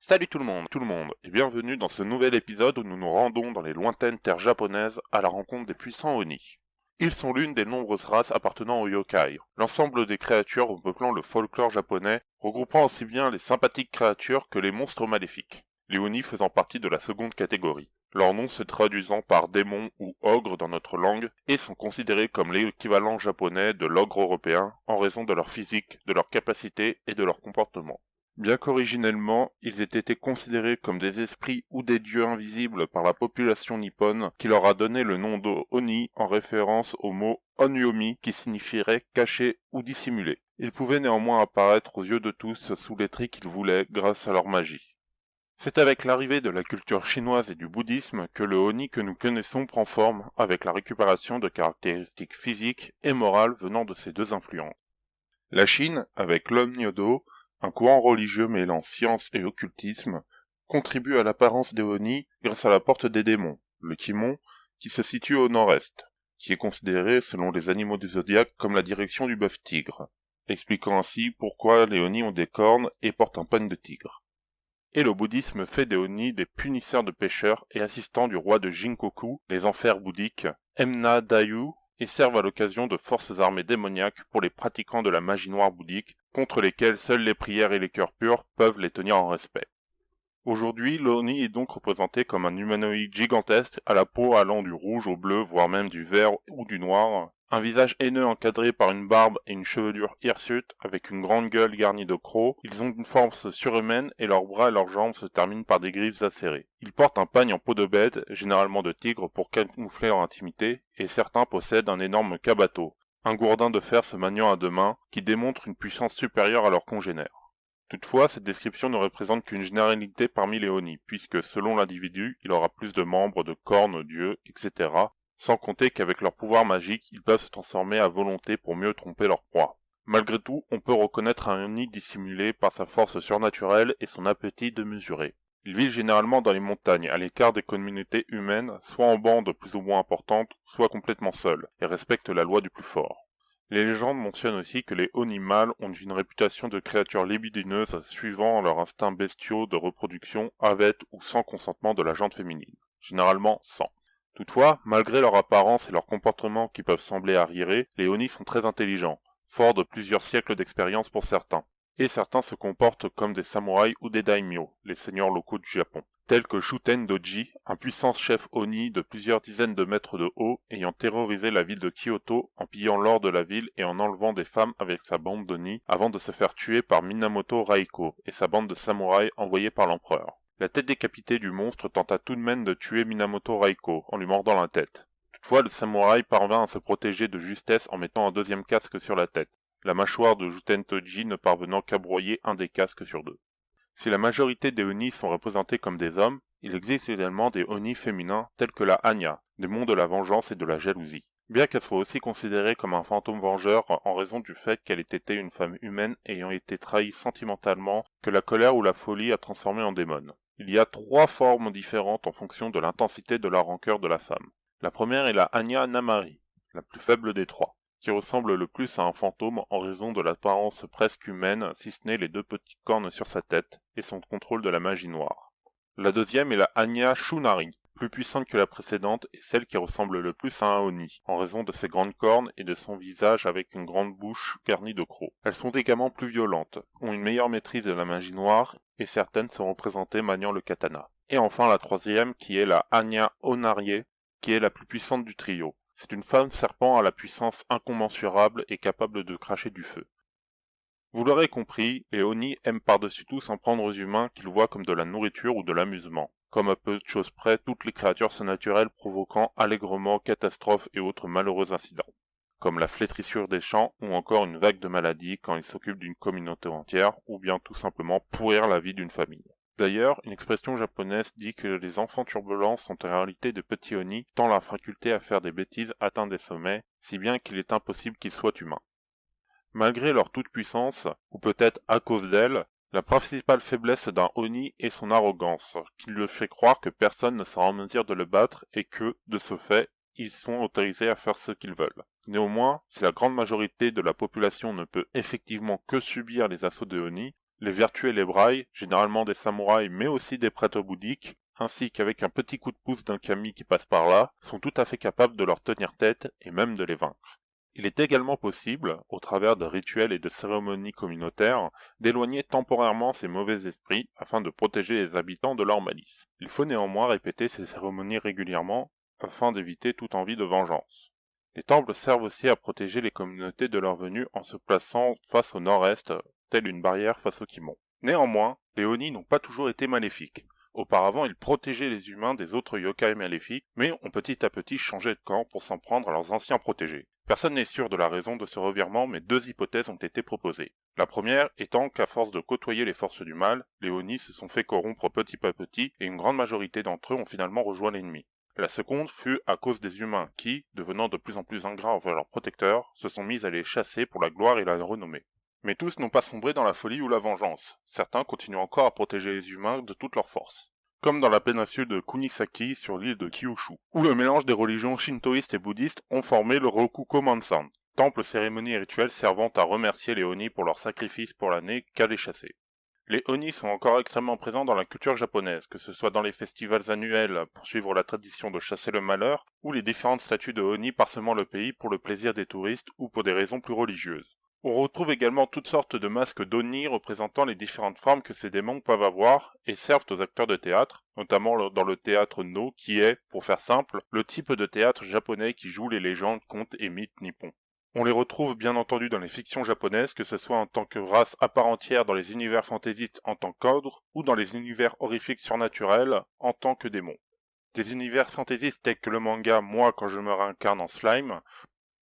Salut tout le monde, et bienvenue dans ce nouvel épisode où nous nous rendons dans les lointaines terres japonaises à la rencontre des puissants Oni. Ils sont l'une des nombreuses races appartenant aux yokai, l'ensemble des créatures repeuplant le folklore japonais, regroupant aussi bien les sympathiques créatures que les monstres maléfiques, les Oni faisant partie de la seconde catégorie. Leurs noms se traduisant par démon ou ogre dans notre langue et sont considérés comme l'équivalent japonais de l'ogre européen en raison de leur physique, de leurs capacités et de leur comportement. Bien qu'originellement, ils aient été considérés comme des esprits ou des dieux invisibles par la population nippone, qui leur a donné le nom de Oni en référence au mot onyomi qui signifierait cacher ou dissimuler. Ils pouvaient néanmoins apparaître aux yeux de tous sous les traits qu'ils voulaient grâce à leur magie. C'est avec l'arrivée de la culture chinoise et du bouddhisme que le Oni que nous connaissons prend forme avec la récupération de caractéristiques physiques et morales venant de ces deux influences. La Chine, avec l'Onnyodo, un courant religieux mêlant science et occultisme, contribue à l'apparence des Oni grâce à la porte des démons, le Kimon, qui se situe au nord-est, qui est considéré selon les animaux du zodiaque comme la direction du bœuf-tigre, expliquant ainsi pourquoi les Oni ont des cornes et portent un pagne de tigre. Et le bouddhisme fait des Oni des punisseurs de pécheurs et assistants du roi de Jinkoku, les enfers bouddhiques, Emna Dayu, et servent à l'occasion de forces armées démoniaques pour les pratiquants de la magie noire bouddhique, contre lesquels seules les prières et les cœurs purs peuvent les tenir en respect. Aujourd'hui, l'Oni est donc représenté comme un humanoïde gigantesque à la peau allant du rouge au bleu, voire même du vert ou du noir, un visage haineux encadré par une barbe et une chevelure hirsute avec une grande gueule garnie de crocs. Ils ont une force surhumaine et leurs bras et leurs jambes se terminent par des griffes acérées. Ils portent un pagne en peau de bête, généralement de tigre pour camoufler leur intimité, et certains possèdent un énorme kabato, un gourdin de fer se maniant à deux mains, qui démontre une puissance supérieure à leurs congénères. Toutefois, cette description ne représente qu'une généralité parmi les Oni, puisque selon l'individu, il aura plus de membres, de cornes, d'yeux, etc., sans compter qu'avec leur pouvoir magique, ils peuvent se transformer à volonté pour mieux tromper leur proie. Malgré tout, on peut reconnaître un Oni dissimulé par sa force surnaturelle et son appétit démesuré. Ils vivent généralement dans les montagnes, à l'écart des communautés humaines, soit en bandes plus ou moins importantes, soit complètement seuls, et respectent la loi du plus fort. Les légendes mentionnent aussi que les Oni mâles ont une réputation de créatures libidineuses suivant leurs instincts bestiaux de reproduction avec ou sans consentement de la jante féminine, généralement sans. Toutefois, malgré leur apparence et leur comportement qui peuvent sembler arriérés, les Oni sont très intelligents, forts de plusieurs siècles d'expérience pour certains, et certains se comportent comme des samouraïs ou des daimyo, les seigneurs locaux du Japon, tels que Shuten Doji, un puissant chef Oni de plusieurs dizaines de mètres de haut, ayant terrorisé la ville de Kyoto en pillant l'or de la ville et en enlevant des femmes avec sa bande d'Oni avant de se faire tuer par Minamoto Raiko et sa bande de samouraïs envoyés par l'empereur. La tête décapitée du monstre tenta tout de même de tuer Minamoto Raiko en lui mordant la tête. Toutefois, le samouraï parvint à se protéger de justesse en mettant un deuxième casque sur la tête, la mâchoire de Shuten Toji ne parvenant qu'à broyer un des casques sur deux. Si la majorité des Oni sont représentés comme des hommes, il existe également des Oni féminins tels que la Anya, démon de la vengeance et de la jalousie. Bien qu'elle soit aussi considérée comme un fantôme vengeur en raison du fait qu'elle ait été une femme humaine ayant été trahie sentimentalement, que la colère ou la folie a transformée en démon. Il y a trois formes différentes en fonction de l'intensité de la rancœur de la femme. La première est la Anya Namari, la plus faible des trois, qui ressemble le plus à un fantôme en raison de l'apparence presque humaine, si ce n'est les deux petites cornes sur sa tête, et son contrôle de la magie noire. La deuxième est la Anya Shunari, plus puissante que la précédente et celle qui ressemble le plus à un Oni, en raison de ses grandes cornes et de son visage avec une grande bouche garnie de crocs. Elles sont également plus violentes, ont une meilleure maîtrise de la magie noire, et certaines sont représentées maniant le katana. Et enfin la troisième qui est la Anya Onarie, qui est la plus puissante du trio. C'est une femme serpent à la puissance incommensurable et capable de cracher du feu. Vous l'aurez compris, les Oni aiment par-dessus tout s'en prendre aux humains qu'ils voient comme de la nourriture ou de l'amusement, comme à peu de choses près toutes les créatures surnaturelles provoquant allègrement catastrophes et autres malheureux incidents, comme la flétrissure des champs ou encore une vague de maladies quand ils s'occupent d'une communauté entière ou bien tout simplement pourrir la vie d'une famille. D'ailleurs, une expression japonaise dit que les enfants turbulents sont en réalité de petits Oni, tant leur faculté à faire des bêtises atteint des sommets, si bien qu'il est impossible qu'ils soient humains. Malgré leur toute-puissance, ou peut-être à cause d'elle, la principale faiblesse d'un Oni est son arrogance, qui lui fait croire que personne ne sera en mesure de le battre et que, de ce fait, ils sont autorisés à faire ce qu'ils veulent. Néanmoins, si la grande majorité de la population ne peut effectivement que subir les assauts de Oni, Les vertus et les brailles, généralement des samouraïs mais aussi des prêtres bouddhiques, ainsi qu'avec un petit coup de pouce d'un kami qui passe par là, sont tout à fait capables de leur tenir tête et même de les vaincre. Il est également possible, au travers de rituels et de cérémonies communautaires, d'éloigner temporairement ces mauvais esprits afin de protéger les habitants de leur malice. Il faut néanmoins répéter ces cérémonies régulièrement afin d'éviter toute envie de vengeance. Les temples servent aussi à protéger les communautés de leur venue en se plaçant face au nord-est, telle une barrière face aux Kimon. Néanmoins, les Oni n'ont pas toujours été maléfiques. Auparavant, ils protégeaient les humains des autres yokai maléfiques, mais ont petit à petit changé de camp pour s'en prendre à leurs anciens protégés. Personne n'est sûr de la raison de ce revirement, mais deux hypothèses ont été proposées. La première étant qu'à force de côtoyer les forces du mal, les Oni se sont fait corrompre petit à petit et une grande majorité d'entre eux ont finalement rejoint l'ennemi. La seconde fut à cause des humains qui, devenant de plus en plus ingrats envers leurs protecteurs, se sont mis à les chasser pour la gloire et la renommée. Mais tous n'ont pas sombré dans la folie ou la vengeance. Certains continuent encore à protéger les humains de toute leur force. Comme dans la péninsule de Kunisaki sur l'île de Kyushu, où le mélange des religions shintoïstes et bouddhistes ont formé le Rokuko-Mansan, temple, cérémonie et rituel servant à remercier les Oni pour leurs sacrifices pour l'année qu'à les chasser. Les Oni sont encore extrêmement présents dans la culture japonaise, que ce soit dans les festivals annuels pour suivre la tradition de chasser le malheur, ou les différentes statues de Oni parsemant le pays pour le plaisir des touristes ou pour des raisons plus religieuses. On retrouve également toutes sortes de masques d'Oni représentant les différentes formes que ces démons peuvent avoir et servent aux acteurs de théâtre, notamment dans le théâtre No, qui est, pour faire simple, le type de théâtre japonais qui joue les légendes, contes et mythes nippons. On les retrouve bien entendu dans les fictions japonaises, que ce soit en tant que race à part entière dans les univers fantaisistes en tant qu'ordre, ou dans les univers horrifiques surnaturels en tant que démons. Des univers fantaisistes tels que le manga Moi quand je me réincarne en slime,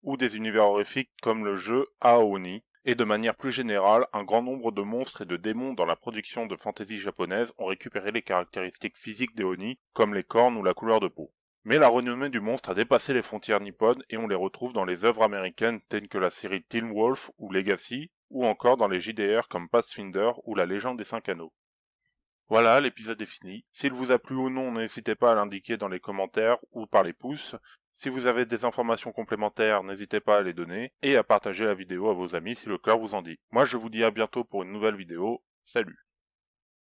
ou des univers horrifiques comme le jeu Aoni, et de manière plus générale, un grand nombre de monstres et de démons dans la production de fantasy japonaise ont récupéré les caractéristiques physiques des Oni, comme les cornes ou la couleur de peau. Mais la renommée du monstre a dépassé les frontières nippones et on les retrouve dans les œuvres américaines telles que la série Teen Wolf ou Legacy, ou encore dans les JDR comme Pathfinder ou la Légende des 5 Anneaux. Voilà, l'épisode est fini. S'il vous a plu ou non, n'hésitez pas à l'indiquer dans les commentaires ou par les pouces. Si vous avez des informations complémentaires, n'hésitez pas à les donner et à partager la vidéo à vos amis si le cœur vous en dit. Moi je vous dis à bientôt pour une nouvelle vidéo. Salut!